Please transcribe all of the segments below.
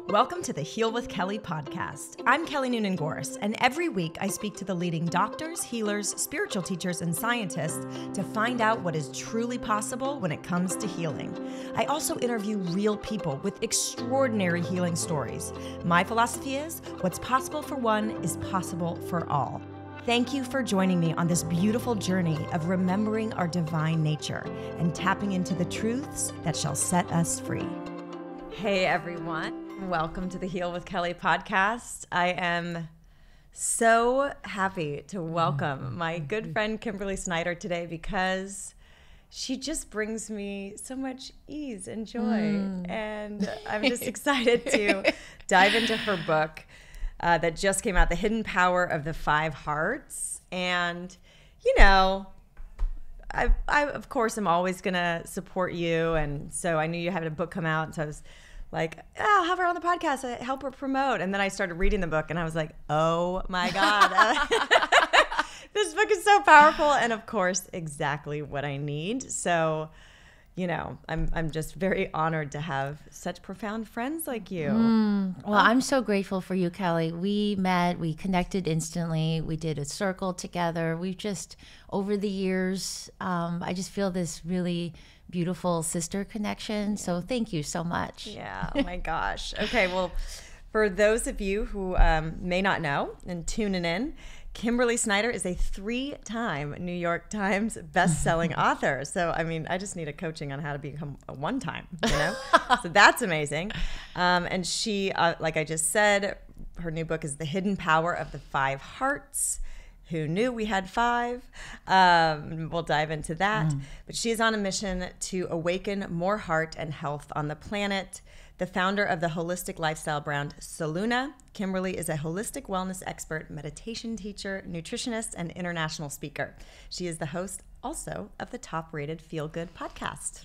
Welcome to the Heal with Kelly podcast. I'm Kelly Noonan-Gorse, and every week I speak to the leading doctors, healers, spiritual teachers, and scientists to find out what is truly possible when it comes to healing. I also interview real people with extraordinary healing stories. My philosophy is, what's possible for one is possible for all. Thank you for joining me on this beautiful journey of remembering our divine nature and tapping into the truths that shall set us free. Hey everyone. Welcome to the Heal with Kelly podcast. I am so happy to welcome my good friend Kimberly Snyder today because she just brings me so much ease and joy. And I'm just excited to dive into her book that just came out, The Hidden Power of the Five Hearts. And, you know, I of course am always going to support you. And so I knew you had a book come out. And so I was like, I'll have her on the podcast, help her promote. And then I started reading the book and I was like, oh my God, this book is so powerful. And of course, exactly what I need. So, you know, I'm just very honored to have such profound friends like you. Well, I'm so grateful for you, Kelly. We met, we connected instantly. We did a circle together. We've just, over the years, I just feel this really beautiful sister connection. So thank you so much. Yeah. Oh my gosh. Okay. Well, for those of you who may not know and tuning in, Kimberly Snyder is a 3-time New York Times bestselling author. So, I mean, I just need a coaching on how to become a 1-time, you know? So that's amazing. And she, like I just said, her new book is The Hidden Power of the Five Hearts. Who knew we had 5? We'll dive into that. But she is on a mission to awaken more heart and health on the planet. The founder of the holistic lifestyle brand Solluna, Kimberly is a holistic wellness expert, meditation teacher, nutritionist, and international speaker. She is the host also of the top-rated Feel Good podcast.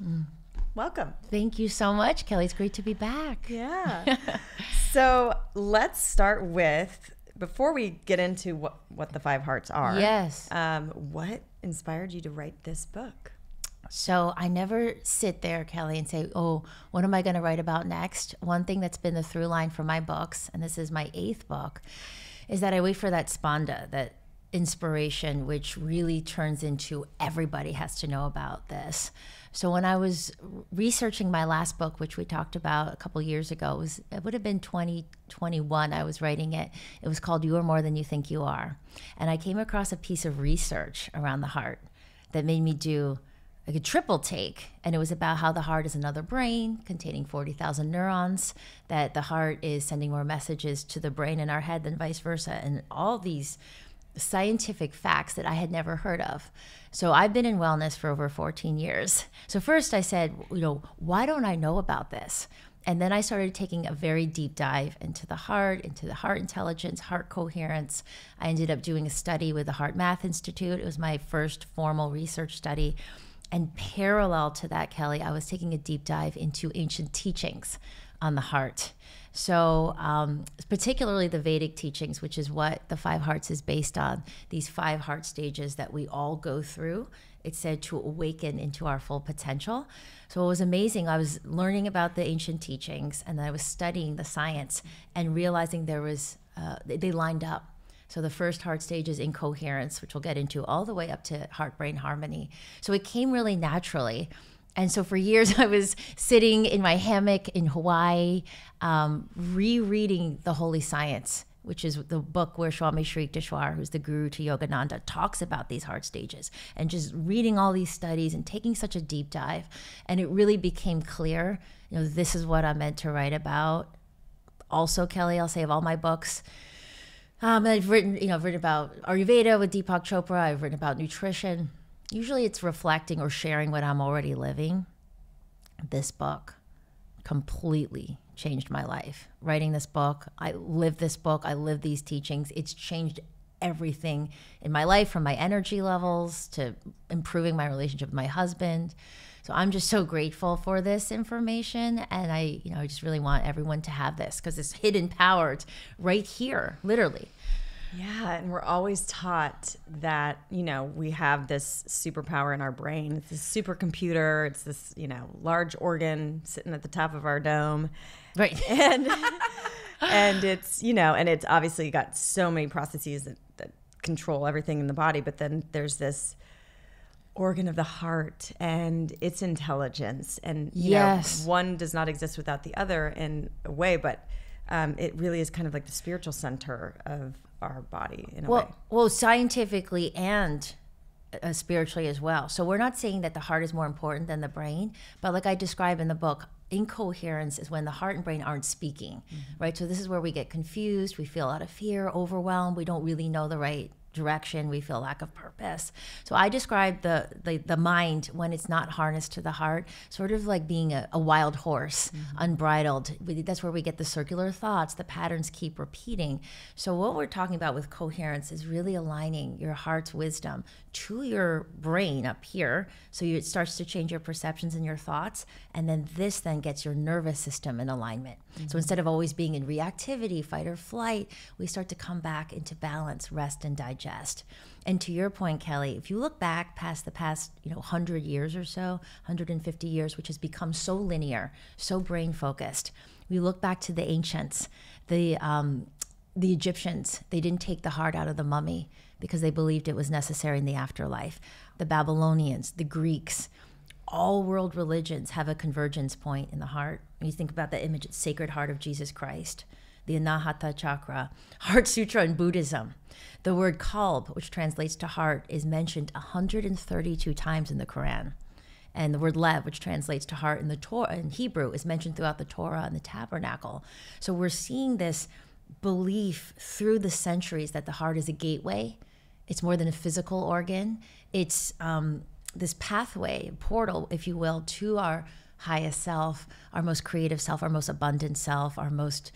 Welcome. Thank you so much, Kelly. It's great to be back. Yeah. So let's start with, before we get into what the Five Hearts are, yes. What inspired you to write this book? So I never sit there, Kelly, and say, oh, what am I going to write about next? One thing that's been the through line for my books, and this is my 8th book, is that I wait for that spanda, that inspiration, which really turns into everybody has to know about this. So when I was researching my last book, which we talked about a couple years ago, it would have been 2021 I was writing it. It was called You Are More Than You Think You Are. And I came across a piece of research around the heart that made me do like a triple take. And it was about how the heart is another brain containing 40,000 neurons, that the heart is sending more messages to the brain in our head than vice versa, and all these scientific facts that I had never heard of. So I've been in wellness for over 14 years. So first I said, you know, why don't I know about this? And then I started taking a very deep dive into the heart intelligence, heart coherence. I ended up doing a study with the HeartMath Institute. It was my first formal research study. And parallel to that, Kelly, I was taking a deep dive into ancient teachings on the heart. So particularly the Vedic teachings, which is what the Five Hearts is based on, these 5 heart stages that we all go through. It's said to awaken into our full potential. So it was amazing. I was learning about the ancient teachings, and then I was studying the science and realizing there was, they lined up. So the first heart stage is in coherence, which we'll get into, all the way up to heart-brain harmony. So it came really naturally. And so for years I was sitting in my hammock in Hawaii, rereading The Holy Science, which is the book where Swami Sri Yukteswar, who's the guru to Yogananda, talks about these heart stages, and just reading all these studies and taking such a deep dive. And it really became clear, you know, this is what I'm meant to write about. Also, Kelly, I'll say of all my books, I've written about Ayurveda with Deepak Chopra. I've written about nutrition. Usually it's reflecting or sharing what I'm already living. This book completely changed my life. Writing this book, I live this book, I live these teachings. It's changed everything in my life, from my energy levels to improving my relationship with my husband. So I'm just so grateful for this information, and I just really want everyone to have this, because it's hidden power. It's right here, literally. Yeah, and we're always taught that, we have this superpower in our brain. It's this supercomputer. It's this, large organ sitting at the top of our dome. Right. And it's, and it's obviously got so many processes that control everything in the body. But then there's this organ of the heart and its intelligence. And, one does not exist without the other in a way, but it really is kind of like the spiritual center of our body in a way. Well, scientifically and spiritually as well. So we're not saying that the heart is more important than the brain, but like I describe in the book, incoherence is when the heart and brain aren't speaking, right? So this is where we get confused. We feel a lot of fear, overwhelmed. We don't really know the right direction. We feel lack of purpose. So I describe the mind when it's not harnessed to the heart, sort of like being a wild horse, unbridled. That's where we get the circular thoughts. The patterns keep repeating. So what we're talking about with coherence is really aligning your heart's wisdom to your brain up here. So it starts to change your perceptions and your thoughts. And then this then gets your nervous system in alignment. So instead of always being in reactivity, fight or flight, we start to come back into balance, rest, and digest. And to your point, Kelly, if you look back past the past 100 years or so, 150 years, which has become so linear, so brain focused, we look back to the ancients, the Egyptians. They didn't take the heart out of the mummy because they believed it was necessary in the afterlife. The Babylonians, the Greeks, all world religions have a convergence point in the heart. When you think about the image, Sacred Heart of Jesus Christ, the Anahata Chakra, Heart Sutra in Buddhism. The word kalb, which translates to heart, is mentioned 132 times in the Quran. And the word lev, which translates to heart in the Torah, in Hebrew, is mentioned throughout the Torah and the Tabernacle. So we're seeing this belief through the centuries that the heart is a gateway. It's more than a physical organ. It's this pathway, portal, if you will, to our highest self, our most creative self, our most abundant self, our most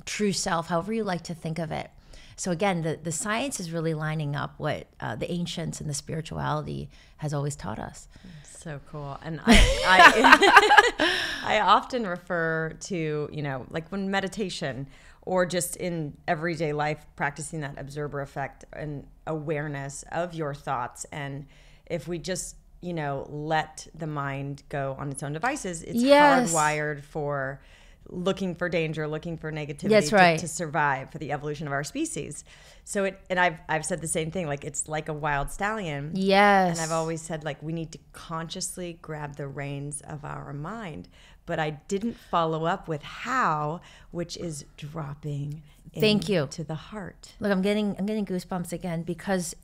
true self, however you like to think of it. So again, the science is really lining up what the ancients and the spirituality has always taught us. So cool. And I often refer to, like when meditation or just in everyday life, practicing that observer effect and awareness of your thoughts. And if we just, let the mind go on its own devices, it's hardwired for looking for danger, looking for negativity. That's right. to survive, for the evolution of our species. So I've said the same thing, like it's like a wild stallion. Yes. And I've always said, like, we need to consciously grab the reins of our mind. But I didn't follow up with how, which is dropping into the heart. Look, I'm getting goosebumps again because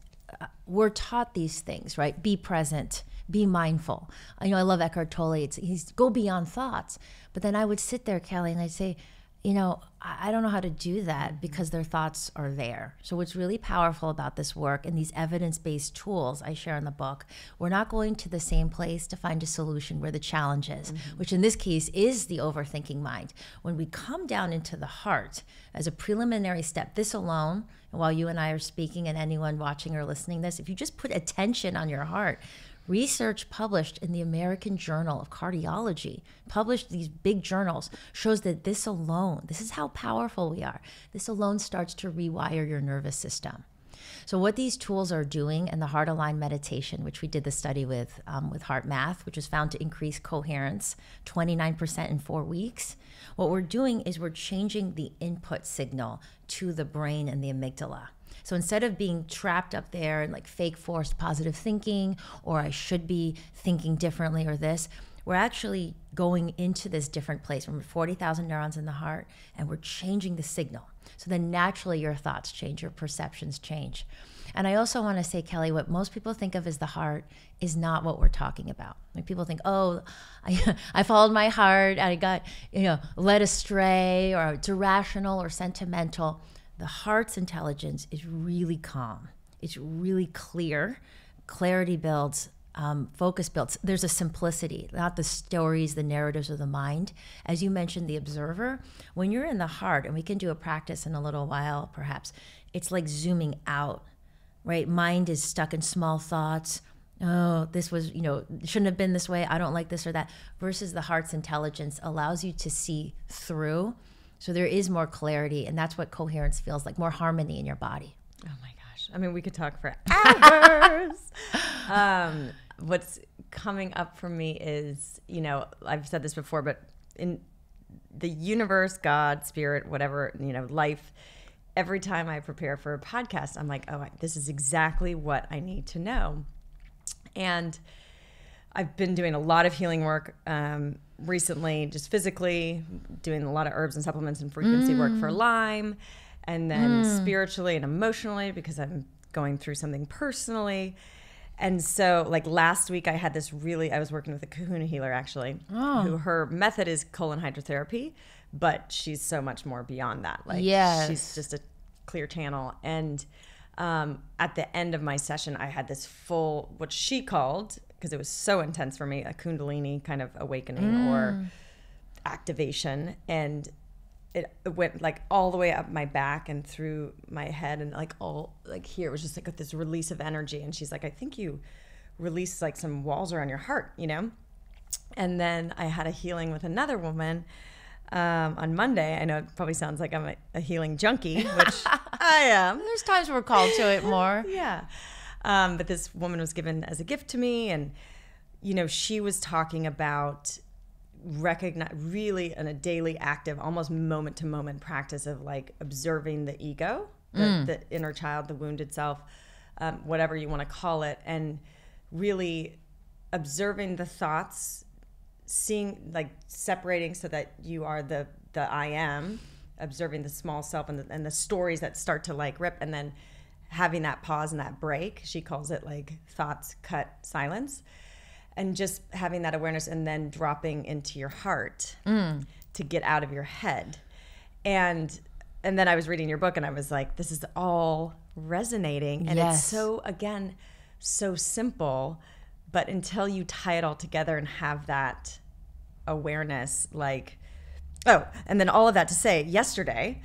we're taught these things, right? Be present, be mindful. I love Eckhart Tolle. He's go beyond thoughts. But then I would sit there, Kelly, and I'd say, I don't know how to do that because their thoughts are there. So what's really powerful about this work and these evidence-based tools I share in the book, we're not going to the same place to find a solution where the challenge is, which in this case is the overthinking mind. When we come down into the heart as a preliminary step, this alone, and while you and I are speaking and anyone watching or listening this, if you just put attention on your heart, research published in the American Journal of Cardiology, published these big journals, shows that this alone, this is how powerful we are. This alone starts to rewire your nervous system. So what these tools are doing, and the heart aligned meditation, which we did the study with HeartMath, which was found to increase coherence 29% in 4 weeks. What we're doing is we're changing the input signal to the brain and the amygdala. So instead of being trapped up there and like fake forced positive thinking, or I should be thinking differently or this, we're actually going into this different place. We're 40,000 neurons in the heart, and we're changing the signal. So then naturally your thoughts change, your perceptions change. And I also want to say, Kelly, what most people think of as the heart is not what we're talking about. When people think, oh, I followed my heart, I got led astray, or it's irrational or sentimental. The heart's intelligence is really calm. It's really clear. Clarity builds, focus builds. There's a simplicity, not the stories, the narratives of the mind. As you mentioned, the observer, when you're in the heart, and we can do a practice in a little while, perhaps, it's like zooming out, right? Mind is stuck in small thoughts. Oh, this was, shouldn't have been this way. I don't like this or that. Versus the heart's intelligence allows you to see through. So there is more clarity, and that's what coherence feels like, more harmony in your body. Oh my gosh. I mean, we could talk for hours. What's coming up for me is, I've said this before, but in the universe, God, spirit, whatever, life, every time I prepare for a podcast, I'm like, oh, this is exactly what I need to know. And I've been doing a lot of healing work recently, just physically, doing a lot of herbs and supplements and frequency work for Lyme, and then spiritually and emotionally because I'm going through something personally. And so like last week I had I was working with a kahuna healer actually, who her method is colon hydrotherapy, but she's so much more beyond that. Like she's just a clear channel. And at the end of my session, I had this full, what she called, because it was so intense for me, a kundalini kind of awakening or activation. And it went like all the way up my back and through my head and like all like here. It was just like this release of energy. And she's like, I think you released like some walls around your heart, And then I had a healing with another woman on Monday. I know it probably sounds like I'm a healing junkie, which I am. There's times we're called to it more. Yeah. But this woman was given as a gift to me. And, she was talking about really in a daily active, almost moment to moment practice of like observing the ego, the inner child, the wounded self, whatever you want to call it. And really observing the thoughts, seeing, like separating so that you are the I am, observing the small self and the stories that start to like rip, and then having that pause and that break. She calls it like thoughts cut silence, and just having that awareness and then dropping into your heart to get out of your head. And then I was reading your book and I was like, this is all resonating. And it's so, again, so simple, but until you tie it all together and have that awareness, like, and then all of that to say, yesterday,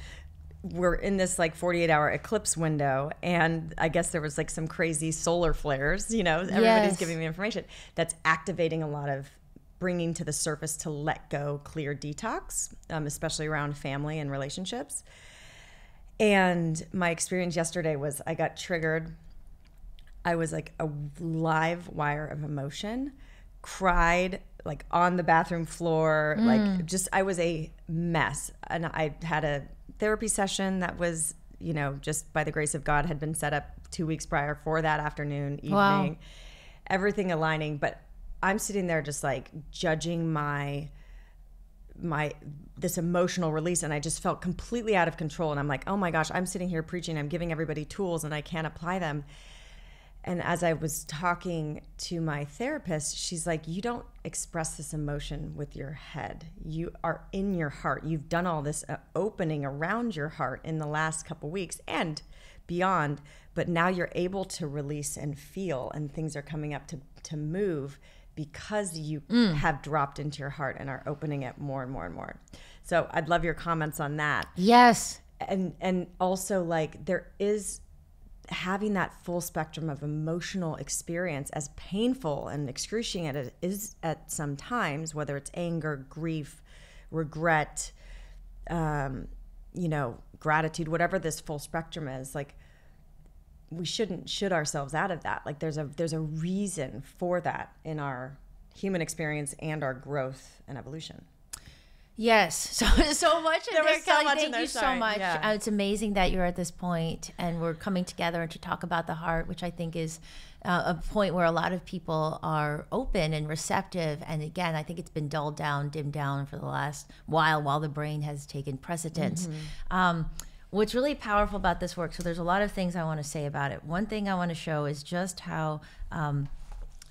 we're in this like 48-hour eclipse window, and I guess there was like some crazy solar flares, everybody's giving me information that's activating a lot of bringing to the surface to let go, clear detox, especially around family and relationships. And my experience yesterday was I got triggered. I was like a live wire of emotion, cried like on the bathroom floor, like just, I was a mess. And I had a therapy session that was, just by the grace of God had been set up 2 weeks prior for that afternoon, evening, everything aligning. But I'm sitting there just like judging this emotional release, and I just felt completely out of control. And I'm like, oh my gosh, I'm sitting here preaching, I'm giving everybody tools and I can't apply them. And as I was talking to my therapist, she's like, you don't express this emotion with your head. You are in your heart. You've done all this opening around your heart in the last couple weeks and beyond, but now you're able to release and feel, and things are coming up to move because you have dropped into your heart and are opening it more and more and more. So I'd love your comments on that. Yes. And also, like, there is having that full spectrum of emotional experience, as painful and excruciating as it is at some times, whether it's anger, grief, regret, gratitude, whatever this full spectrum is, like, we shouldn't shoot ourselves out of that. Like, there's a reason for that in our human experience and our growth and evolution. Yes, so much in there, Kelly. Thank you so much. Yeah. It's amazing that you're at this point and we're coming together to talk about the heart, which I think is a point where a lot of people are open and receptive. And again, I think it's been dulled down, dimmed down for the last while the brain has taken precedence. What's really powerful about this work, so there's a lot of things I want to say about it. One thing I want to show is just how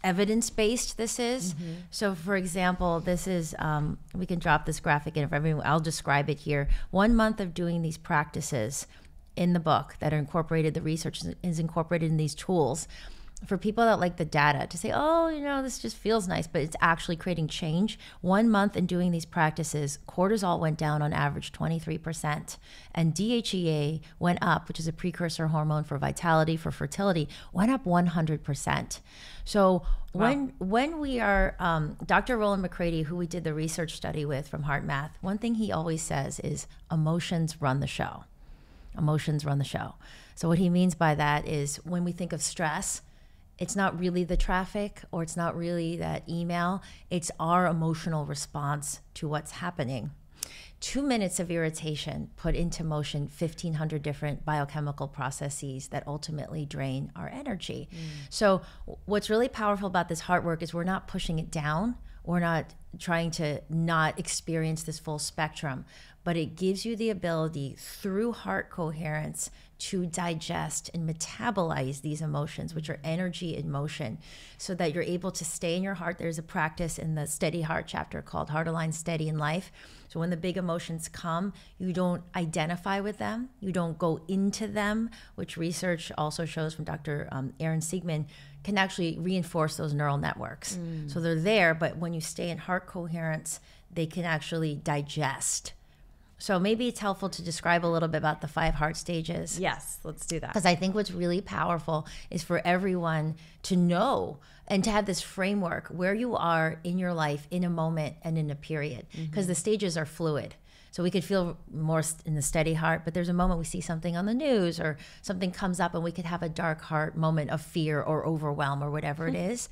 evidence-based this is. So for example, this is, we can drop this graphic in for everyone. I'll describe it here. 1 month of doing these practices in the book that are incorporated, the research is incorporated in these tools. For people that like the data, to say, oh, this just feels nice, but it's actually creating change. 1 month in doing these practices, cortisol went down on average 23%, and DHEA went up, which is a precursor hormone for vitality, for fertility, went up 100%. So when we are, Dr. Roland McCready, who we did the research study with from HeartMath, one thing he always says is emotions run the show. Emotions run the show. So what he means by that is when we think of stress, it's not really the traffic or it's not really that email. It's our emotional response to what's happening. 2 minutes of irritation put into motion 1,500 different biochemical processes that ultimately drain our energy. So what's really powerful about this heart work is we're not pushing it down. We're not trying to not experience this full spectrum, but it gives you the ability through heart coherence to digest and metabolize these emotions, which are energy in motion, so that you're able to stay in your heart. There's a practice in the Steady Heart chapter called Heart Aligned Steady in Life. So when the big emotions come, you don't identify with them. You don't go into them, which research also shows from Dr. Aaron Siegman can actually reinforce those neural networks. So they're there, but when you stay in heart coherence, they can actually digest. So maybe it's helpful to describe a little bit about the 5 heart stages. Yes, let's do that. Because I think what's really powerful is for everyone to know and to have this framework where you are in your life in a moment and in a period. Because the stages are fluid. So we could feel more in the steady heart, but there's a moment we see something on the news or something comes up and we could have a dark heart moment of fear or overwhelm or whatever it is.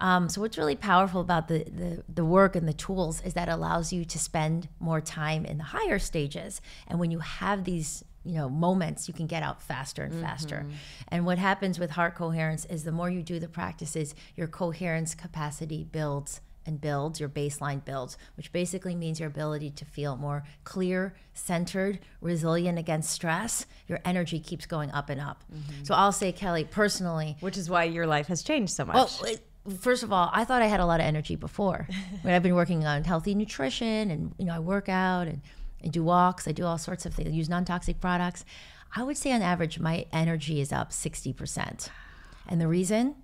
So what's really powerful about the work and the tools is that it allows you to spend more time in the higher stages. And when you have these moments, you can get out faster and faster. And what happens with heart coherence is the more you do the practices, your coherence capacity builds and builds, your baseline builds, which basically means your ability to feel more clear, centered, resilient against stress. Your energy keeps going up and up. So I'll say, Kelly, personally. Which is why your life has changed so much. Well, first of all, I thought I had a lot of energy before. When I've been working on healthy nutrition and I work out and I do walks, I do all sorts of things, I use non-toxic products. I would say on average, my energy is up 60%. And the reason?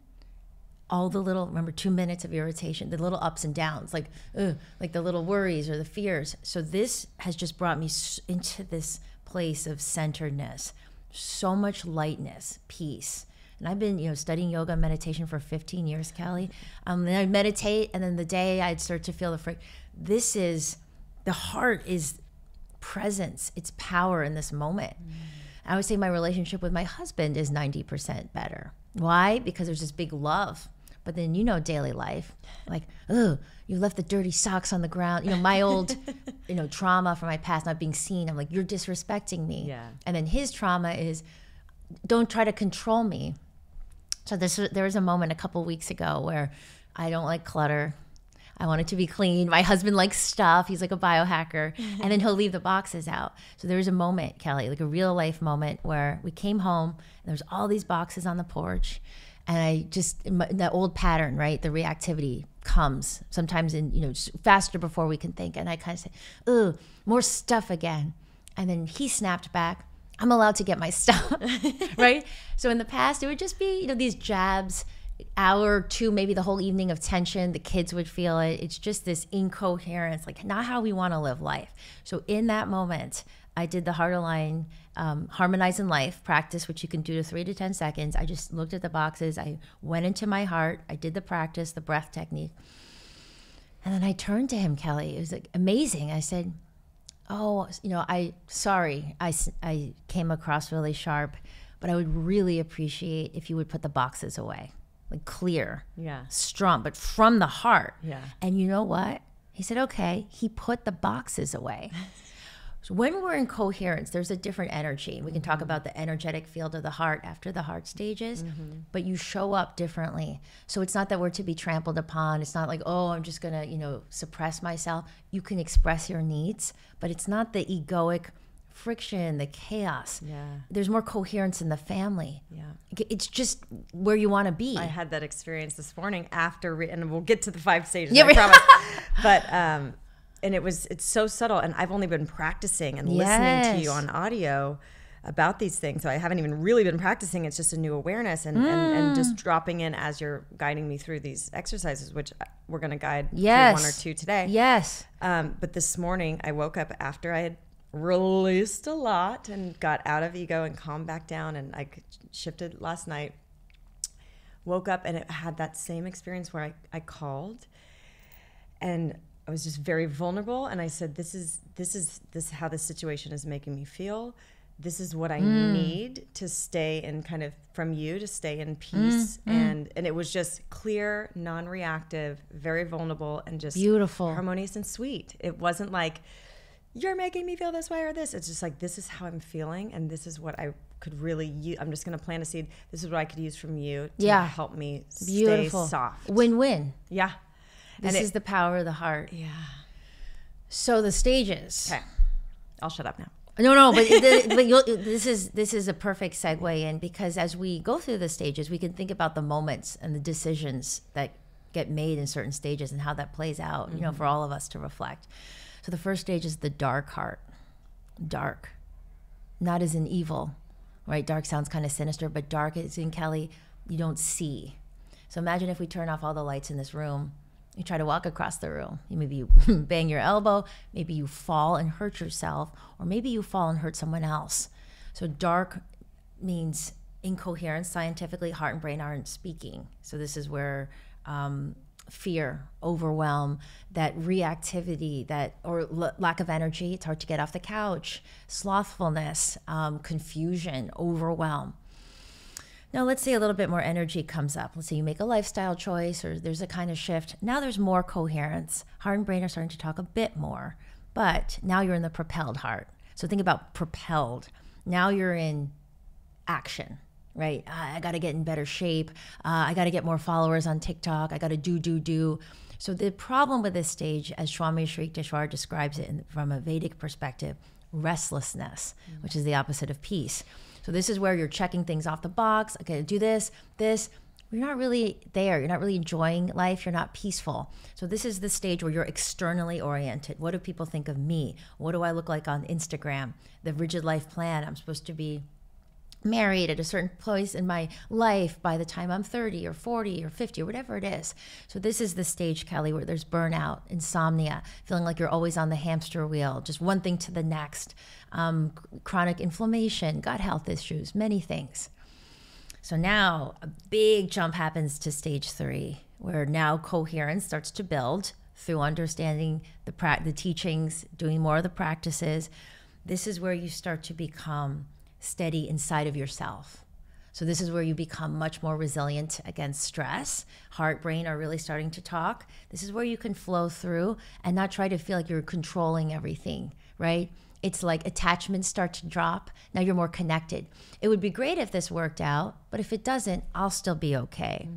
All the little, remember 2 minutes of irritation, the little ups and downs, like the little worries or the fears. So this has just brought me into this place of centeredness, so much lightness, peace. And I've been, studying yoga and meditation for 15 years, Kelly. Then I'd meditate, and then the day I'd start to feel the heart is presence, it's power in this moment. I would say my relationship with my husband is 90% better. Why? Because there's this big love. But then, daily life, like, oh, you left the dirty socks on the ground. My old, trauma from my past, not being seen. I'm like, you're disrespecting me. Yeah. And then his trauma is, don't try to control me. So there was a moment a couple weeks ago where I don't like clutter. I want it to be clean. My husband likes stuff. He's like a biohacker. And then he'll leave the boxes out. So there was a moment, Kelly, like a real life moment where we came home and there was all these boxes on the porch. And I just, that old pattern, right? The reactivity comes sometimes in, faster before we can think. And I kind of say, oh, more stuff again. And then he snapped back, I'm allowed to get my stuff, right? So in the past, it would just be, these jabs, hour or two, maybe the whole evening of tension. The kids would feel it. It's just this incoherence, like not how we want to live life. So in that moment, I did the Heart Align Harmonize in Life practice, which you can do to 3 to 10 seconds. I just looked at the boxes. I went into my heart. I did the practice, the breath technique. And then I turned to him, Kelly. It was like amazing. I said, oh, I came across really sharp, but I would really appreciate if you would put the boxes away, like clear, strong, but from the heart. Yeah. And you know what? He said, okay. He put the boxes away. So when we're in coherence, there's a different energy. We can talk about the energetic field of the heart after the heart stages, but you show up differently. So it's not that we're to be trampled upon. It's not like, oh, I'm just going to, suppress myself. You can express your needs, but it's not the egoic friction, the chaos. Yeah. There's more coherence in the family. Yeah. It's just where you want to be. I had that experience this morning and we'll get to the 5 stages, I promise. But, and it's so subtle, and I've only been practicing and listening to you on audio about these things, so I haven't even really been practicing. It's just a new awareness and just dropping in as you're guiding me through these exercises, which we're going to guide through 1 or 2 today. Yes. But this morning I woke up after I had released a lot and got out of ego and calmed back down, and I shifted last night. Woke up and it had that same experience where I called and I was just very vulnerable, and I said, this is how this situation is making me feel. This is what I need to stay in kind of from you to stay in peace. And it was just clear, non-reactive, very vulnerable, and just beautiful, harmonious and sweet. It wasn't like you're making me feel this way or this. It's just like, this is how I'm feeling, and this is what I could really use. I'm just going to plant a seed. This is what I could use from you to help me stay soft. Win-win. Yeah. This is the power of the heart. Yeah. So the stages. Okay. I'll shut up now. No, but this is a perfect segue in, because as we go through the stages, we can think about the moments and the decisions that get made in certain stages and how that plays out, you know, for all of us to reflect. So the first stage is the dark heart. Dark. Not as in evil, right? Dark sounds kind of sinister, but dark is in, Kelly, you don't see. So imagine if we turn off all the lights in this room. You try to walk across the room. Maybe you bang your elbow, maybe you fall and hurt yourself, or maybe you fall and hurt someone else. So dark means incoherence. Scientifically, heart and brain aren't speaking. So this is where fear, overwhelm, that reactivity, or lack of energy. It's hard to get off the couch. Slothfulness, confusion, overwhelm. Now, let's say a little bit more energy comes up. Let's say you make a lifestyle choice, or there's a kind of shift. Now there's more coherence. Heart and brain are starting to talk a bit more, but now you're in the propelled heart. So think about propelled. Now you're in action, right? I got to get in better shape. I got to get more followers on TikTok. I got to do. So the problem with this stage, as Swami Sri Yukteswar describes it from a Vedic perspective, restlessness, which is the opposite of peace. So this is where you're checking things off the box. Okay, do this. You're not really there. You're not really enjoying life. You're not peaceful. So this is the stage where you're externally oriented. What do people think of me? What do I look like on Instagram? The rigid life plan. I'm supposed to be married at a certain place in my life by the time I'm 30 or 40 or 50 or whatever it is. So this is the stage, Kelly, where there's burnout, insomnia, feeling like you're always on the hamster wheel, just one thing to the next, chronic inflammation, gut health issues, many things. So now a big jump happens to stage 3, where now coherence starts to build through understanding the teachings, doing more of the practices. This is where you start to become steady inside of yourself. So this is where you become much more resilient against stress. Heart, brain are really starting to talk. This is where you can flow through and not try to feel like you're controlling everything, right? It's like attachments start to drop. Now you're more connected. It would be great if this worked out, but if it doesn't, I'll still be okay.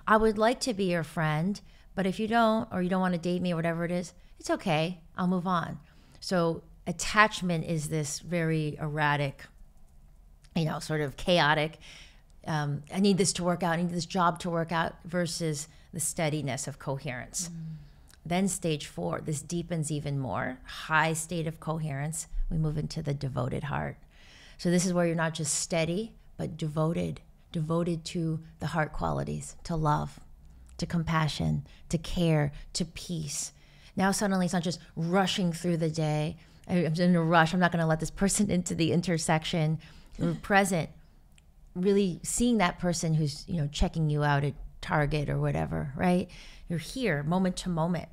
I would like to be your friend, but if you don't, or you don't want to date me or whatever it is, it's okay. I'll move on. So attachment is this very erratic, sort of chaotic, I need this to work out, I need this job to work out, versus the steadiness of coherence. Then stage 4, this deepens even more, high state of coherence. We move into the devoted heart. So this is where you're not just steady, but devoted to the heart qualities, to love, to compassion, to care, to peace. Now suddenly it's not just rushing through the day. I'm in a rush, I'm not gonna let this person into the intersection. You're present, really seeing that person who's, checking you out at Target or whatever, right? You're here moment to moment.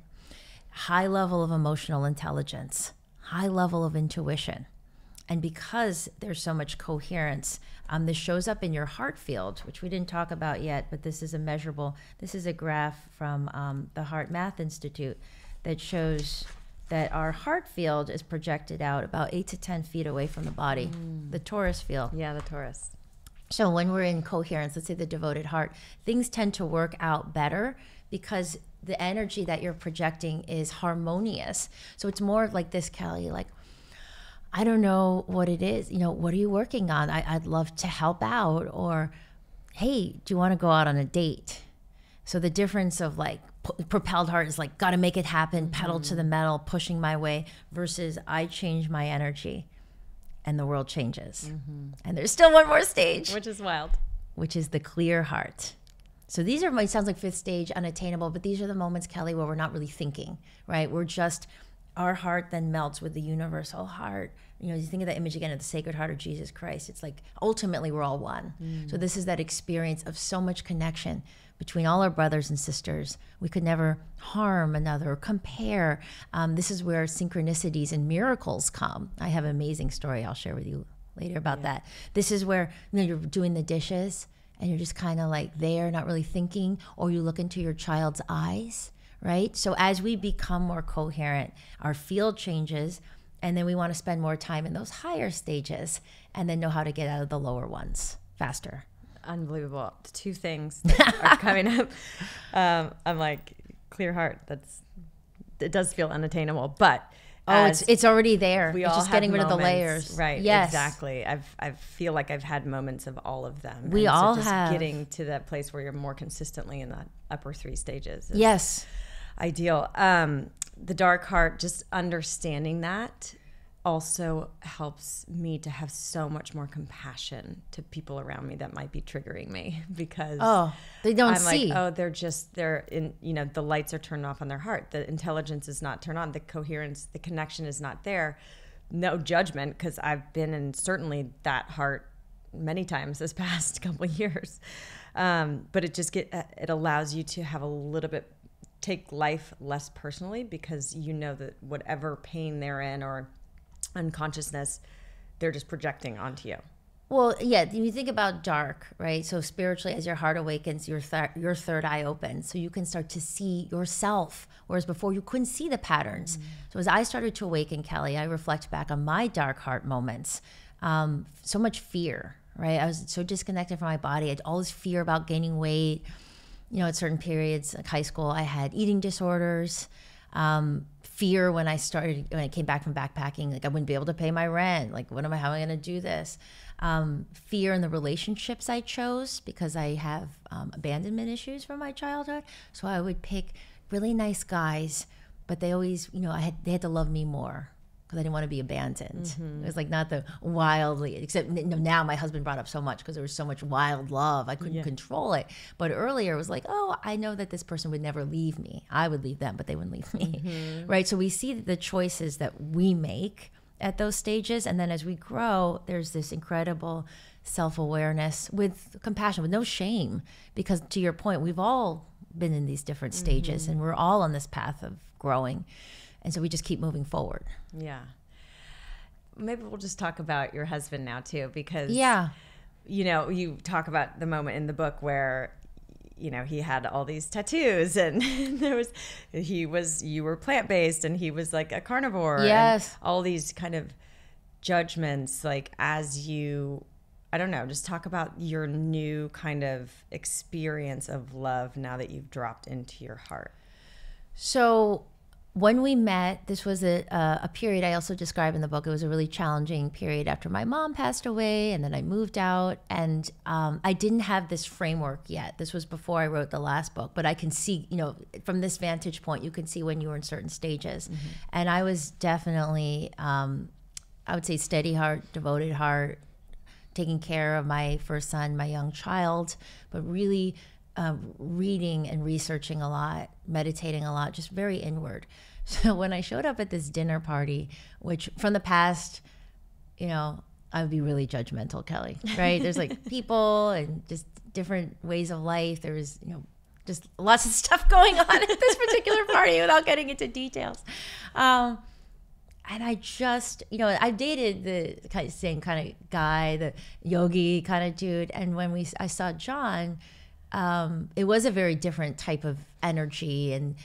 High level of emotional intelligence, high level of intuition. And because there's so much coherence, this shows up in your heart field, which we didn't talk about yet, but this is a measurable. This is a graph from the HeartMath Institute that shows that our heart field is projected out about 8 to 10 feet away from the body, the torus field. Yeah, the torus. So when we're in coherence, let's say the devoted heart, things tend to work out better because the energy that you're projecting is harmonious. So it's more like this, Kelly, like, I don't know what it is. What are you working on? I'd love to help out. Or, hey, do you want to go out on a date? So the difference of like propelled heart is like, got to make it happen, pedal to the metal, pushing my way, versus I change my energy and the world changes. And there's still one more stage. Which is wild. Which is the clear heart. So these are, it sounds like 5th stage, unattainable, but these are the moments, Kelly, where we're not really thinking, right? We're just, our heart then melts with the universal heart. You think of that image again of the Sacred Heart of Jesus Christ. It's like, ultimately, we're all one. So this is that experience of so much connection between all our brothers and sisters. We could never harm another or compare. This is where synchronicities and miracles come. I have an amazing story I'll share with you later about that. This is where you're doing the dishes and you're just kind of like there, not really thinking, or you look into your child's eyes, right? So as we become more coherent, our field changes, And then we want to spend more time in those higher stages and then know how to get out of the lower ones faster. Unbelievable. The two things that are coming up. I'm like, clear heart. It does feel unattainable, but it's already there. We it's all just have getting rid of the moments, layers. Right. Yes. Exactly. I feel like I've had moments of all of them. We all just have. Getting to that place where you're more consistently in that upper 3 stages. Yes. Ideal. The dark heart, just understanding that also helps me to have so much more compassion to people around me that might be triggering me, because they don't I'm see. like, they're in, the lights are turned off on their heart. The intelligence is not turned on. The coherence, the connection is not there. No judgment, because I've been in certainly that heart many times this past couple of years. But it allows you to have a little bit, take life less personally, because that whatever pain they're in or unconsciousness, they're just projecting onto you. Well, yeah, you think about dark, right? So spiritually, as your heart awakens, your third eye opens, so you can start to see yourself, whereas before you couldn't see the patterns. So as I started to awaken, Kelly, I reflect back on my dark heart moments. So much fear, right? I was so disconnected from my body. I had all this fear about gaining weight. At certain periods, like high school, I had eating disorders. Fear when I came back from backpacking, like I wouldn't be able to pay my rent. Like, how am I going to do this? Fear in the relationships I chose, because I have abandonment issues from my childhood. So I would pick really nice guys, but they always, they had to love me more, because I didn't want to be abandoned. It was like not the wildly, except now my husband brought up so much because there was so much wild love. I couldn't control it. But earlier it was like, I know that this person would never leave me. I would leave them, but they wouldn't leave me. Right? So we see the choices that we make at those stages. And then as we grow, there's this incredible self-awareness with compassion, with no shame. Because to your point, we've all been in these different stages and we're all on this path of growing. And so we just keep moving forward. Yeah. Maybe we'll just talk about your husband now too, because you talk about the moment in the book where he had all these tattoos, and you were plant-based, and he was like a carnivore. Yes. And all these kind of judgments, like as you, I don't know, just talk about your new kind of experience of love now that you've dropped into your heart. So when we met, this was a period I also describe in the book. It was a really challenging period after my mom passed away, and then I moved out, and I didn't have this framework yet. This was before I wrote the last book, but I can see, from this vantage point, you can see when you were in certain stages. And I was definitely, I would say, steady heart, devoted heart, taking care of my first son, my young child, but really reading and researching a lot, meditating a lot, just very inward. So when I showed up at this dinner party, which from the past, I would be really judgmental, Kelly, right? There's like people and just different ways of life. There was, just lots of stuff going on at this particular party without getting into details. And I just, I dated the same kind of guy, the yogi kind of dude. And when I saw John, it was a very different type of energy, and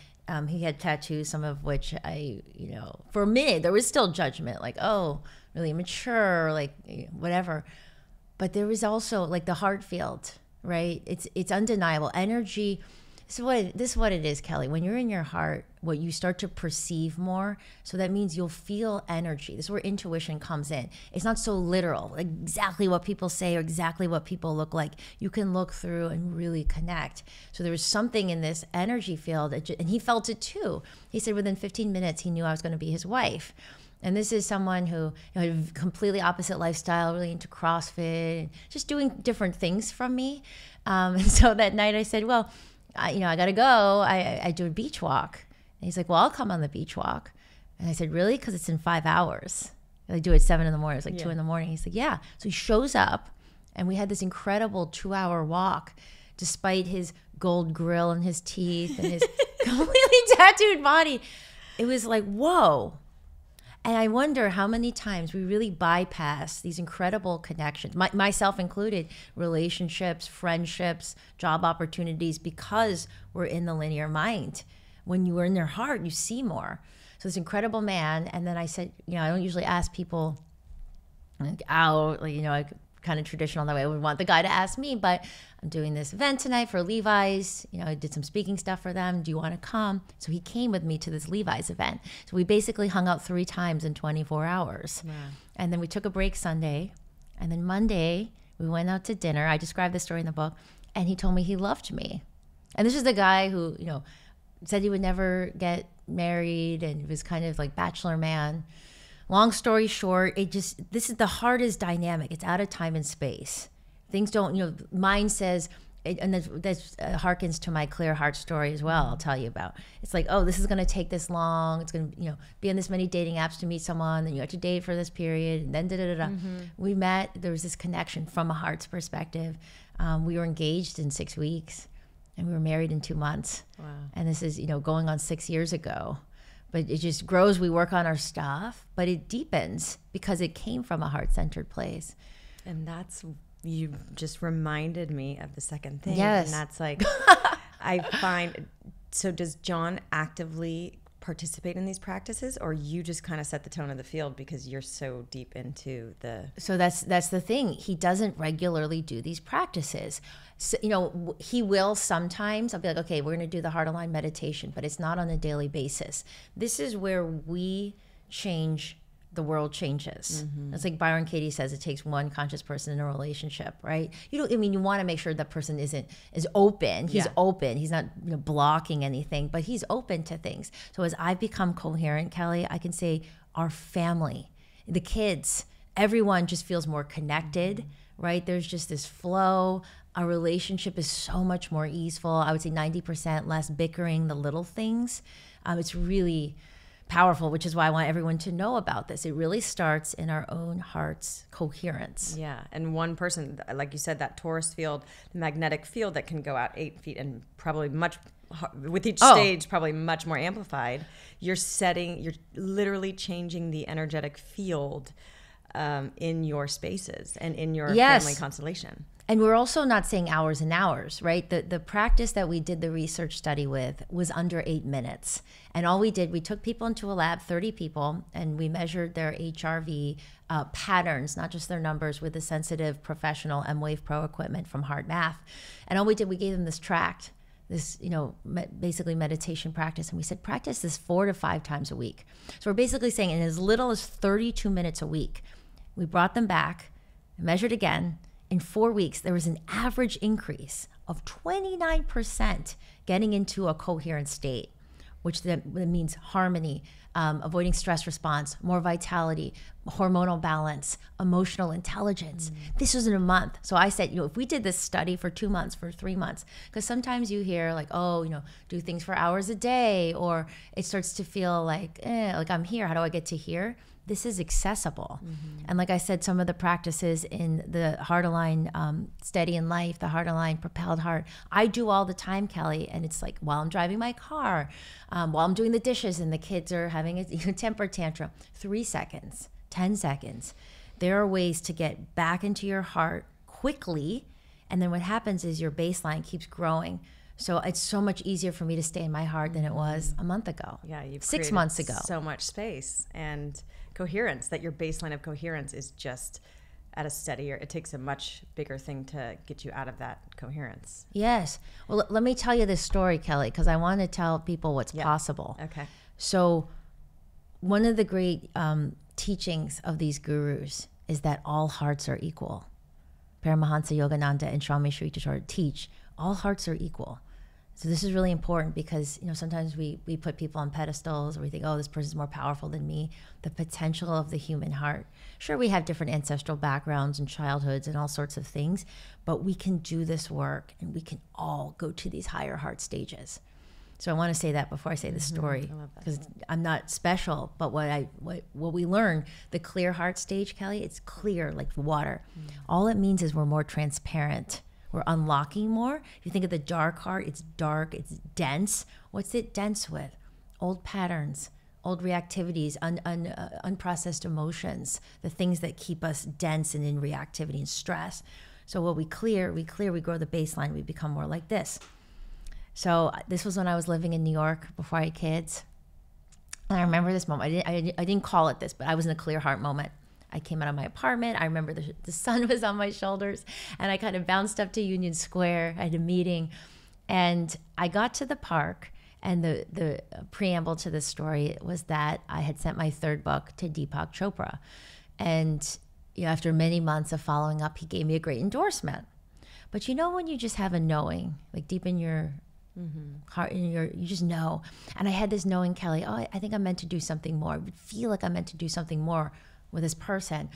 he had tattoos, some of which for a minute there was still judgment, like, oh, really immature, like whatever. But there was also like the heart field, right? It's undeniable energy. This is what it is, Kelly. When you're in your heart, what you start to perceive more, so that means you'll feel energy. This is where intuition comes in. It's not so literal, like exactly what people say or exactly what people look like. You can look through and really connect. So there was something in this energy field, and he felt it too. He said within 15 minutes, he knew I was going to be his wife. And this is someone who had a completely opposite lifestyle, really into CrossFit, and just doing different things from me. And so that night I said, well, I got to go. I do a beach walk. And he's like, well, I'll come on the beach walk. And I said, really? Because it's in 5 hours. I do it at 7 in the morning. It's like 2 in the morning. He's like, yeah. So he shows up, and we had this incredible 2-hour walk, despite his gold grill and his teeth and his completely tattooed body. It was like, whoa. And I wonder how many times we really bypass these incredible connections, myself included, relationships, friendships, job opportunities, because we're in the linear mind. When you are in their heart, you see more. So this incredible man. And then I said, I don't usually ask people out, like, kind of traditional that way. I would want the guy to ask me, but I'm doing this event tonight for Levi's. I did some speaking stuff for them. Do you want to come? So he came with me to this Levi's event. So we basically hung out 3 times in 24 hours. Wow. And then we took a break Sunday. And then Monday, we went out to dinner. I described this story in the book. And he told me he loved me. And this is the guy who, said he would never get married and was kind of like bachelor man. Long story short, this is the hardest dynamic. It's out of time and space. Things don't, mine says, and that harkens to my clear heart story as well, I'll tell you about. It's like, oh, this is going to take this long. It's going to, be on this many dating apps to meet someone. Then you have to date for this period. And then da-da-da-da. We met. There was this connection from a heart's perspective. We were engaged in 6 weeks and we were married in 2 months. Wow. And this is, going on 6 years ago. But it just grows. We work on our stuff, but it deepens because it came from a heart-centered place. And you just reminded me of the second thing. Yes. And that's like, I find, so does John actively participate in these practices, or you just kind of set the tone of the field because you're so deep into the... So that's the thing. He doesn't regularly do these practices. So, he will sometimes. I'll be like, okay, we're going to do the heart aligned meditation, but it's not on a daily basis. This is where we change, the world changes. It's like Byron Katie says, it takes one conscious person in a relationship, right? You want to make sure that person is open. He's open. He's not blocking anything, but he's open to things. So as I've become coherent, Kelly, I can say our family, the kids, everyone just feels more connected, right? There's just this flow. Our relationship is so much more easeful. I would say 90% less bickering, the little things. It's really powerful, which is why I want everyone to know about this. It really starts in our own heart's coherence. Yeah, and one person, like you said, that torus field, the magnetic field that can go out 8 feet and probably with each stage, probably much more amplified. You're literally changing the energetic field in your spaces and in your family constellation. And we're also not saying hours and hours, right? The practice that we did the research study with was under 8 minutes. And all we did, we took people into a lab, 30 people, and we measured their HRV patterns, not just their numbers, with the sensitive professional M-Wave Pro equipment from HeartMath. And all we did, we gave them this tract, this, basically meditation practice. And we said, practice this 4 to 5 times a week. So we're basically saying in as little as 32 minutes a week, we brought them back, measured again. In 4 weeks, there was an average increase of 29% getting into a coherent state, which that means harmony, avoiding stress response, more vitality, hormonal balance, emotional intelligence. This was in a month. So I said, if we did this study for 2 months, for 3 months, because sometimes you hear like, do things for hours a day, or it starts to feel like, like I'm here. How do I get to here? This is accessible. And like I said, some of the practices in the Heart Align Steady in Life, the Heart Align Propelled Heart, I do all the time, Kelly. And it's like while I'm driving my car, while I'm doing the dishes and the kids are having a temper tantrum, 3 seconds, 10 seconds. There are ways to get back into your heart quickly. And then what happens is your baseline keeps growing. So it's so much easier for me to stay in my heart than it was a month ago. Yeah, you've 6 months ago. So much space and coherence, that your baseline of coherence is just at a steadier, it takes a much bigger thing to get you out of that coherence. Yes. Well, let me tell you this story, Kelly, because I want to tell people what's possible. Okay. So one of the great teachings of these gurus is that all hearts are equal. Paramahansa Yogananda and Swami Sri Teshwar teach all hearts are equal. So this is really important because, sometimes we put people on pedestals or we think, this person's more powerful than me. The potential of the human heart. Sure, we have different ancestral backgrounds and childhoods and all sorts of things, but we can do this work and we can all go to these higher heart stages. So I want to say that before I say the story, because I'm not special, but what we learn, the clear heart stage, Kelly, it's clear like water. All it means is we're more transparent. We're unlocking more. If you think of the dark heart, it's dark, it's dense. What's it dense with? Old patterns, old reactivities, unprocessed emotions, the things that keep us dense and in reactivity and stress. So what we clear, we grow the baseline, we become more like this. So this was when I was living in New York before I had kids. And I remember this moment. I didn't call it this, but I was in a clear heart moment. I came out of my apartment. I remember the sun was on my shoulders, and I kind of bounced up to Union Square. I had a meeting, and I got to the park, and the preamble to this story was that I had sent my third book to Deepak Chopra. And after many months of following up, he gave me a great endorsement. But when you just have a knowing, like deep in your heart, you just know. And I had this knowing, Kelly, I think I'm meant to do something more. I would feel like I'm meant to do something more with this person.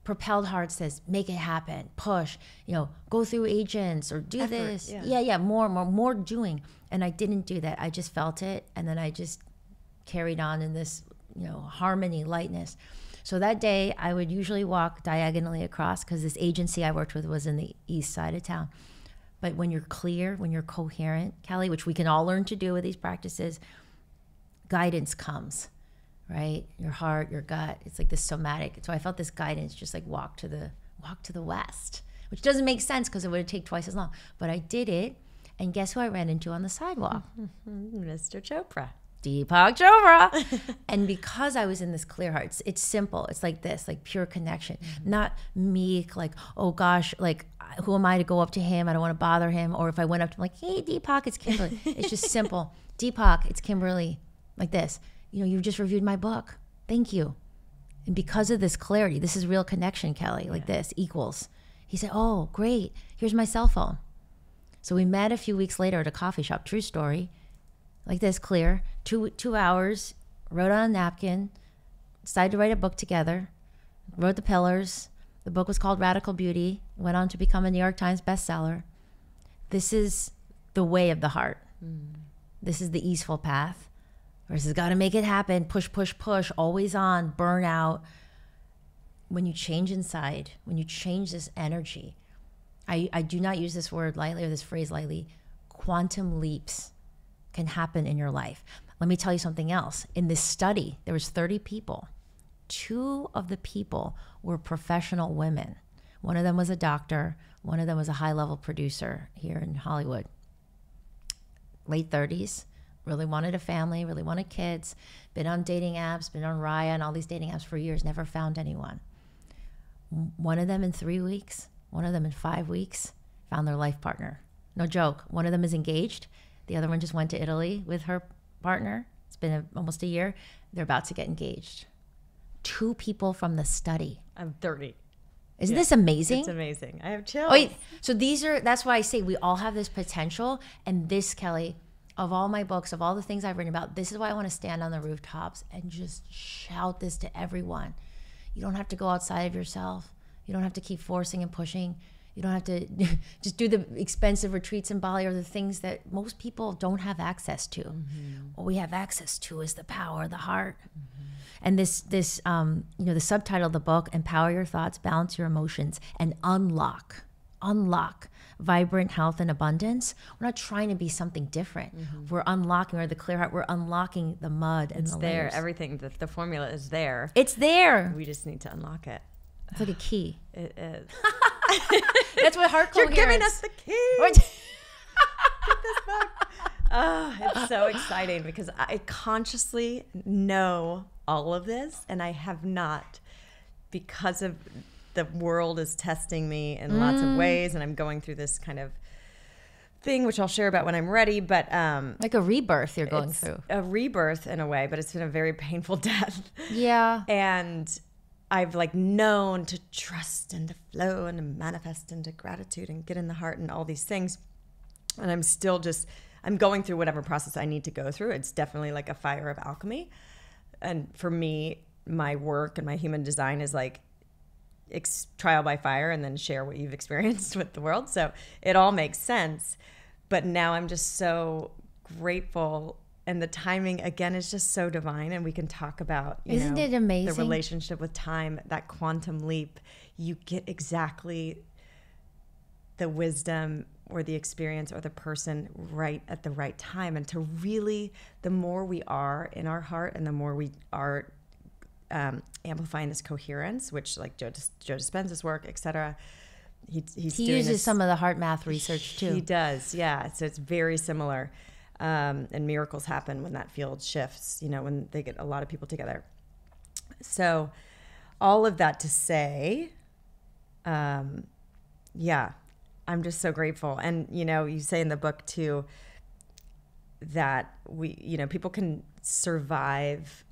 Propelled Heart says, make it happen, push, go through agents or do this. Yeah, more doing. And I didn't do that. I just felt it. And then I just carried on in this, harmony, lightness. So that day I would usually walk diagonally across, because this agency I worked with was in the east side of town. But when you're clear, when you're coherent, Kelly, which we can all learn to do with these practices, guidance comes, right? Your heart, your gut, it's like this somatic. So I felt this guidance, just like walk to the west, which doesn't make sense because it would take twice as long. But I did it, and guess who I ran into on the sidewalk? Mr. Chopra. Deepak Chopra. And because I was in this clear heart, it's simple. It's like this, like pure connection, not meek, like, oh gosh, like, who am I to go up to him? I don't want to bother him. Or if I went up to him like, hey, Deepak, it's Kimberly. It's just simple. Deepak, it's Kimberly. Like this. You just reviewed my book. Thank you. And because of this clarity, this is real connection, Kelly, like this, equals. He said, oh, great. Here's my cell phone. So we met a few weeks later at a coffee shop. True story. Like this, clear. 2 hours, wrote on a napkin, decided to write a book together, wrote the pillars. The book was called Radical Beauty, went on to become a New York Times bestseller. This is the way of the heart. This is the easeful path. Versus got to make it happen, push, push, push, always on, burnout. When you change inside, when you change this energy, I do not use this word lightly or this phrase lightly, quantum leaps can happen in your life. Let me tell you something else. In this study, there was 30 people. 2 of the people were professional women. One of them was a doctor. One of them was a high-level producer here in Hollywood. Late 30s, really wanted a family, really wanted kids, been on dating apps, been on Raya and all these dating apps for years, never found anyone. One of them in 3 weeks, one of them in 5 weeks, found their life partner. No joke. One of them is engaged. The other one just went to Italy with her partner. It's been almost a year. They're about to get engaged. 2 people from the study. I'm 30. Isn't this amazing? It's amazing. I have chills. Wait, so that's why I say we all have this potential. And this, Kelly, of all my books, of all the things I've written about, this is why I want to stand on the rooftops and just shout this to everyone. You don't have to go outside of yourself. You don't have to keep forcing and pushing. You don't have to just do the expensive retreats in Bali or the things that most people don't have access to. What we have access to is the power of the heart. And this the subtitle of the book, Empower Your Thoughts, Balance Your Emotions, and unlock vibrant health and abundance. We're not trying to be something different. We're unlocking, or the clear heart, we're unlocking the mud and it's the there. layers. Everything, the formula is there. It's there. We just need to unlock it. It's like a key. It is. That's what heart coherence. You're giving us the key. Get this book. Oh, it's so exciting because I consciously know all of this, and I have not, because of the world is testing me in lots of ways, and I'm going through this kind of thing, which I'll share about when I'm ready. But like a rebirth you're going through. A rebirth in a way, but it's been a very painful death. Yeah. And I've known to trust and to flow and to manifest and to gratitude and get in the heart and all these things. And I'm still I'm going through whatever process I need to go through. It's definitely like a fire of alchemy. And for me, my work and my human design is trial by fire and then share what you've experienced with the world. So it all makes sense. But now I'm just so grateful. And the timing, again, is just so divine. And we can talk about, Isn't it amazing? The relationship with time, that quantum leap. You get exactly the wisdom or the experience or the person right at the right time. And to really, the more we are in our heart and the more we are amplifying this coherence, which Joe Dispenza's work, et cetera, he uses some of the HeartMath research too. He does, yeah. So it's very similar. And miracles happen when that field shifts, when they get a lot of people together. So all of that to say, yeah, I'm just so grateful. And, you say in the book too, that people can survive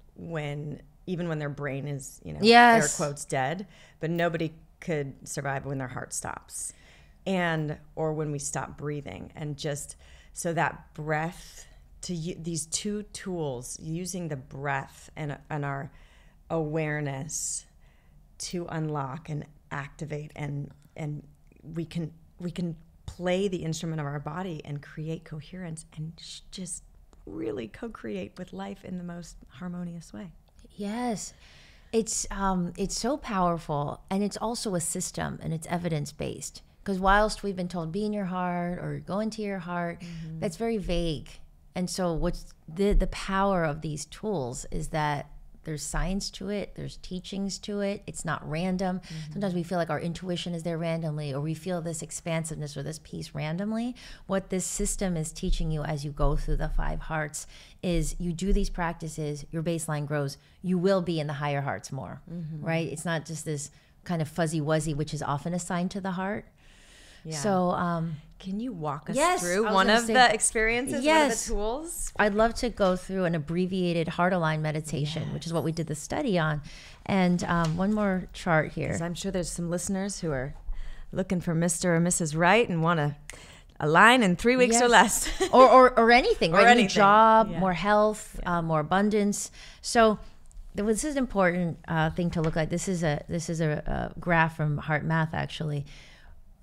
even when their brain is, yes, air quotes, dead, but nobody could survive when their heart stops or when we stop breathing. And just so that breath, these two tools, using the breath and our awareness to unlock and activate, and we can play the instrument of our body and create coherence and just really co-create with life in the most harmonious way. Yes. It's so powerful, and it's also a system, and it's evidence-based. Because whilst we've been told be in your heart or go into your heart, that's very vague. And so what's the power of these tools is that there's science to it, there's teachings to it, it's not random. Sometimes we feel like our intuition is there randomly, or we feel this expansiveness or this peace randomly. What this system is teaching you as you go through the 5 hearts is you do these practices, your baseline grows, you will be in the higher hearts more, right? It's not just this kind of fuzzy wuzzy, which is often assigned to the heart. Yeah. So can you walk us yes, through one of the experiences, yes, one of the tools? I'd love to go through an abbreviated heart aligned meditation, which is what we did the study on. And one more chart here. Because I'm sure there's some listeners who are looking for Mr. or Mrs. Right and want to align in 3 weeks or less. or anything, right? Or anything. New job, more health, more abundance. So this is an important thing to look at. This is a graph from HeartMath, actually.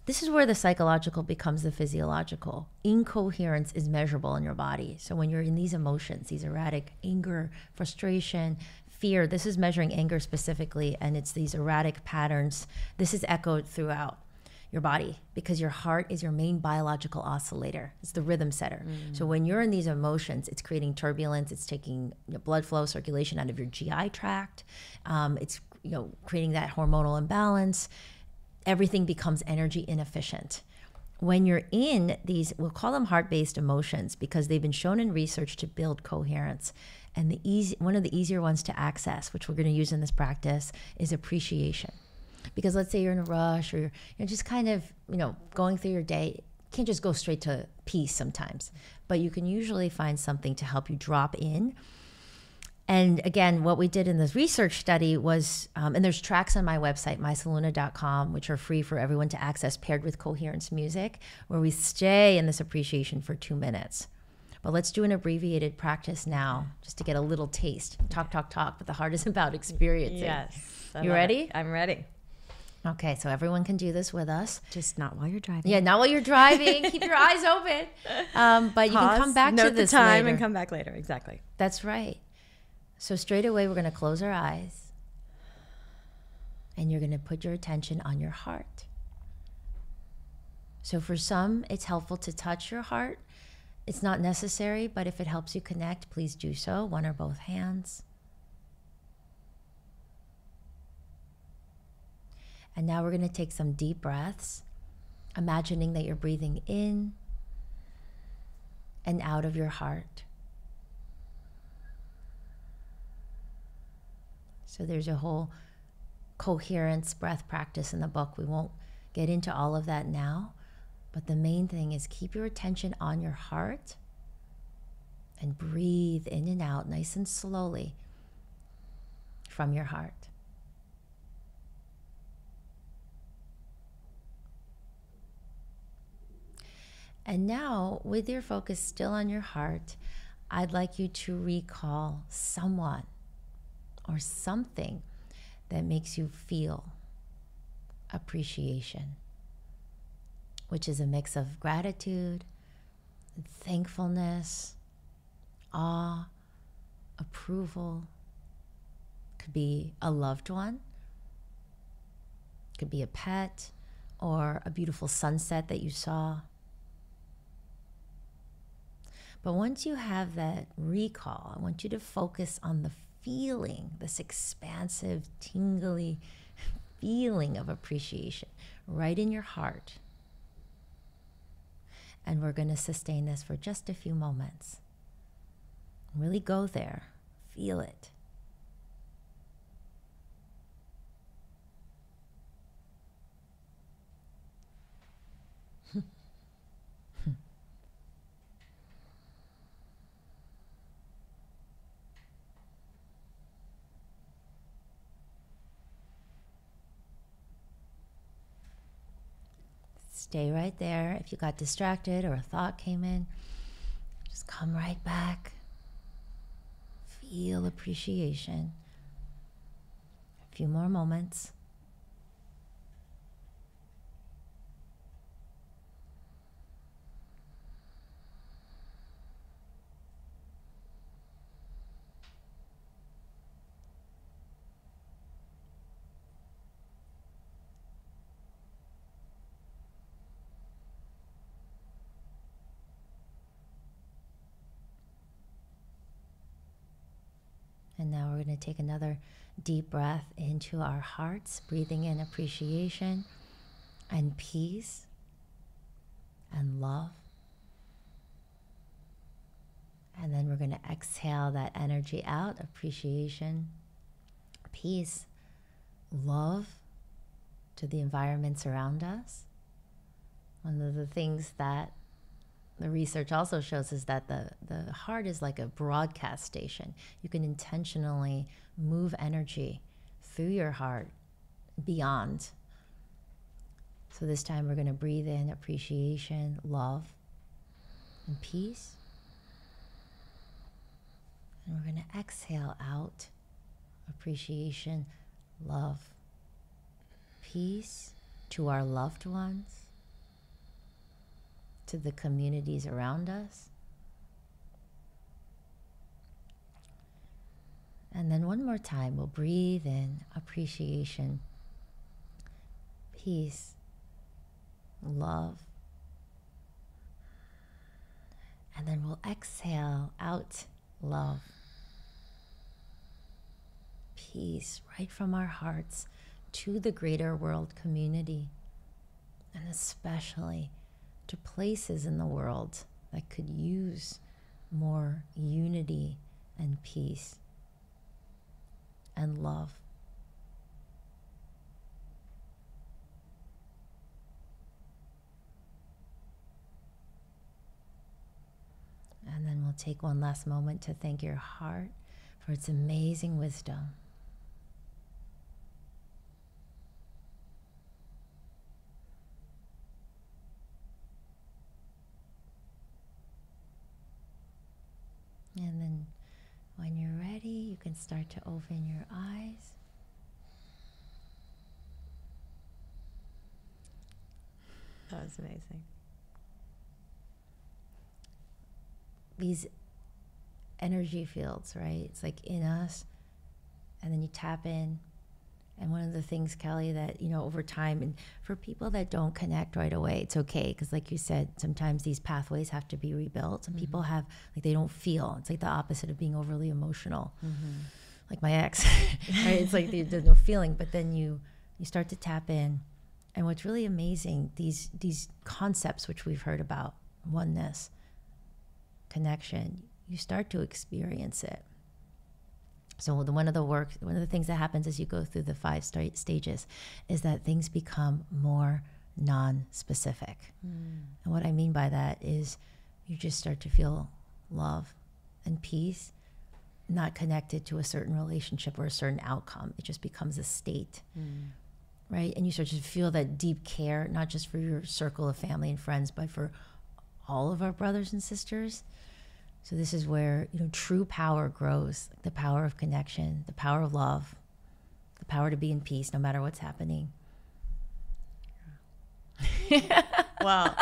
This is where the psychological becomes the physiological. Incoherence is measurable in your body. So when you're in these emotions, these erratic anger, frustration, fear, this is measuring anger specifically, and it's these erratic patterns. This is echoed throughout your body because your heart is your main biological oscillator. It's the rhythm setter. So when you're in these emotions, it's creating turbulence. It's taking blood flow, circulation out of your GI tract. It's creating that hormonal imbalance. Everything becomes energy inefficient. When you're in these, we'll call them heart-based emotions because they've been shown in research to build coherence. And one of the easier ones to access, which we're going to use in this practice, is appreciation. Because let's say you're in a rush or you're just kind of, going through your day. You can't just go straight to peace sometimes, but you can usually find something to help you drop in. And again, what we did in this research study was, and there's tracks on my website, mysolluna.com, which are free for everyone to access, paired with Coherence music, where we stay in this appreciation for 2 minutes. But let's do an abbreviated practice now, just to get a little taste. Talk, but the heart is about experiencing. Yes. You ready? I'm ready. Okay, so everyone can do this with us. Just not while you're driving. Yeah, not while you're driving. Keep your eyes open. But you can come back to this note the time later. and come back later. Exactly. That's right. So straight away, we're going to close our eyes. And you're going to put your attention on your heart. So for some, it's helpful to touch your heart. It's not necessary, but if it helps you connect, please do so. One or both hands. And now we're going to take some deep breaths, imagining that you're breathing in and out of your heart. So there's a whole coherence breath practice in the book. We won't get into all of that now, but the main thing is keep your attention on your heart and breathe in and out nice and slowly from your heart. And now, with your focus still on your heart, I'd like you to recall someone or something that makes you feel appreciation, which is a mix of gratitude, thankfulness, awe, approval. Could be a loved one, could be a pet, or a beautiful sunset that you saw. But once you have that recall, I want you to focus on the feeling, this expansive, tingly feeling of appreciation right in your heart. And we're going to sustain this for just a few moments. Really go there. Feel it. Stay right there. If you got distracted or a thought came in, just come right back. Feel appreciation. A few more moments. And now we're going to take another deep breath into our hearts, breathing in appreciation and peace and love. And then we're going to exhale that energy out, appreciation, peace, love to the environments around us. One of the things that the research also shows is that the heart is like a broadcast station. You can intentionally move energy through your heart beyond. So this time we're going to breathe in appreciation, love, and peace. And we're going to exhale out appreciation, love, peace to our loved ones, to the communities around us. And then one more time, we'll breathe in appreciation, peace, love. And then we'll exhale out love, peace, right from our hearts to the greater world community, and especially to places in the world that could use more unity and peace and love. And then we'll take one last moment to thank your heart for its amazing wisdom. And then when you're ready, you can start to open your eyes. That was amazing. These energy fields, right? It's like in us, and then you tap in. And one of the things, Kelly, that, over time, and for people that don't connect right away, it's okay. Because like you said, sometimes these pathways have to be rebuilt. Some people have, they don't feel. It's like the opposite of being overly emotional. Like my ex, right? It's like there's no feeling, but then you start to tap in. And what's really amazing, these concepts which we've heard about, oneness, connection, you start to experience it. So one of the things that happens as you go through the 5 stages is that things become more non-specific. And what I mean by that is you just start to feel love and peace, not connected to a certain relationship or a certain outcome. It just becomes a state, right? And you start to feel that deep care, not just for your circle of family and friends, but for all of our brothers and sisters. So this is where, true power grows, the power of connection, the power of love, the power to be in peace no matter what's happening. Well,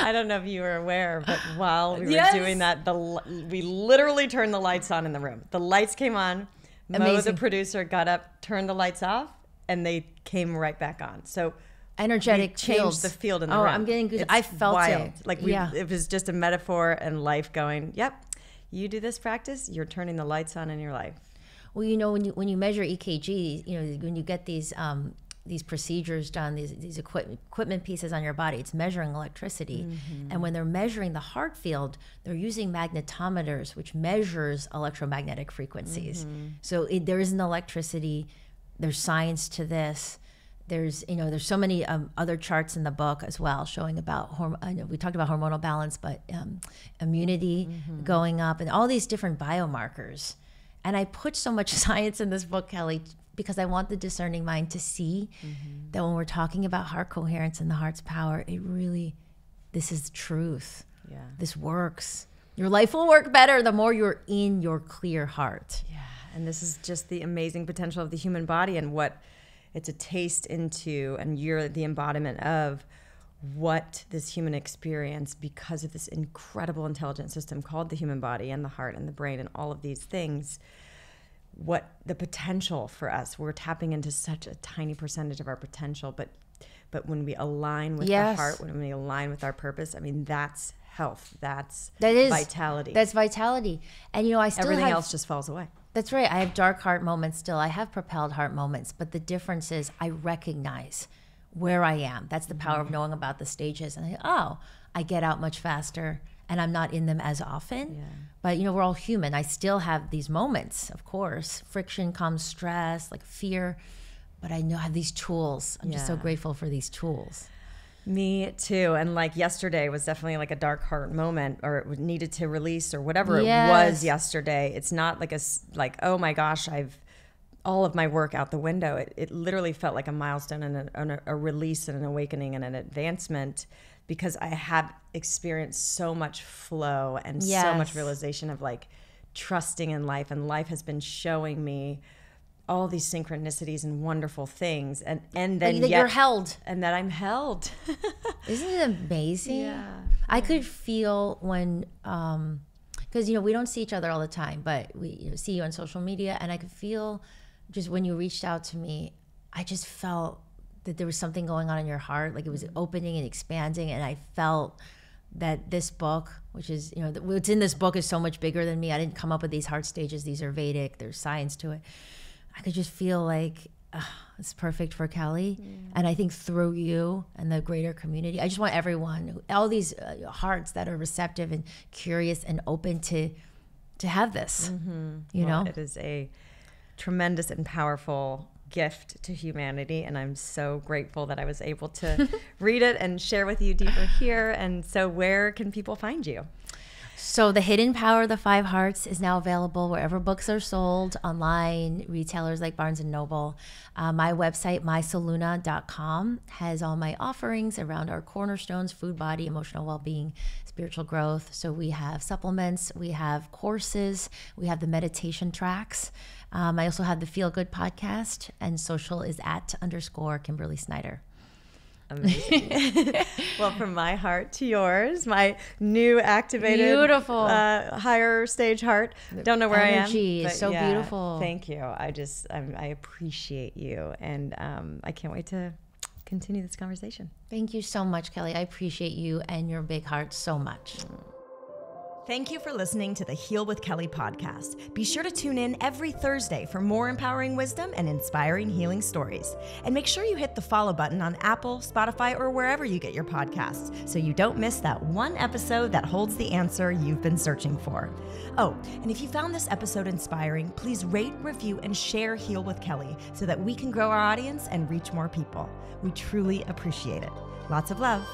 I don't know if you were aware, but while we were doing that, we literally turned the lights on in the room. The lights came on. Mo, the producer, got up, turned the lights off, and they came right back on. So energetic changed fields. The field in the room. I'm getting good. I felt wild. it. It was just a metaphor and life going, yep, you do this practice, you're turning the lights on in your life. Well, when you measure EKG, when you get these these procedures done, these equipment pieces on your body. It's measuring electricity. Mm-hmm. And when they're measuring the heart field, they're using magnetometers, which measures electromagnetic frequencies. Mm-hmm. So there is an electricity, there's science to this. There's so many other charts in the book as well showing about, we talked about hormonal balance, but immunity mm-hmm. going up and all these different biomarkers. And I put so much science in this book, Kelly, because I want the discerning mind to see mm-hmm. that when we're talking about heart coherence and the heart's power, this is truth. Yeah. This works. Your life will work better the more you're in your clear heart. Yeah, and this is just the amazing potential of the human body and what it's a taste into, and you're the embodiment of what this human experience, because of this incredible intelligent system called the human body and the heart and the brain and all of these things, what the potential for us. We're tapping into such a tiny percentage of our potential, but when we align with yes. the heart, when we align with our purpose, I mean, that's health. That is vitality. That's vitality. And I still everything else just falls away. That's right. I have dark heart moments still. I have propelled heart moments, but the difference is I recognize where I am. That's the power of knowing about the stages. And I get out much faster and I'm not in them as often. Yeah. But we're all human. I still have these moments, of course. Friction comes, stress, like fear. But I have these tools. I'm just so grateful for these tools. Me too. And like yesterday was definitely like a dark heart moment, or it needed to release, or whatever yes. it was yesterday. It's not like oh my gosh, I've all of my work out the window. It literally felt like a milestone and a release and an awakening and an advancement, because I had experienced so much flow and yes. so much realization of like trusting in life, and life has been showing me all these synchronicities and wonderful things, and then that you're held, and that I'm held. Isn't it amazing? Yeah. I could feel when, because we don't see each other all the time, but we see you on social media, and I could feel just when you reached out to me, I just felt that there was something going on in your heart, like it was opening and expanding, and I felt that this book, which is what's in this book is so much bigger than me. I didn't come up with these heart stages; these are Vedic. There's science to it. I could just feel like it's perfect for Kelly. And I think through you and the greater community, I just want everyone, all these hearts that are receptive and curious and open to have this, It is a tremendous and powerful gift to humanity. And I'm so grateful that I was able to read it and share with you deeper here. And so where can people find you? So The Hidden Power of the Five Hearts is now available wherever books are sold, online, retailers like Barnes & Noble. My website, mysolluna.com, has all my offerings around our cornerstones: food, body, emotional well-being, spiritual growth. So we have supplements, we have courses, we have the meditation tracks. I also have the Feel Good podcast, and social is @ Kimberly Snyder. Amazing. Well, from my heart to yours, my new activated, beautiful, higher stage heart. Don't know where energy I am. Is so beautiful. Thank you. I appreciate you, and I can't wait to continue this conversation. Thank you so much, Kelly. I appreciate you and your big heart so much. Thank you for listening to the Heal with Kelly podcast. Be sure to tune in every Thursday for more empowering wisdom and inspiring healing stories. And make sure you hit the follow button on Apple, Spotify, or wherever you get your podcasts so you don't miss that one episode that holds the answer you've been searching for. Oh, and if you found this episode inspiring, please rate, review, and share Heal with Kelly so that we can grow our audience and reach more people. We truly appreciate it. Lots of love.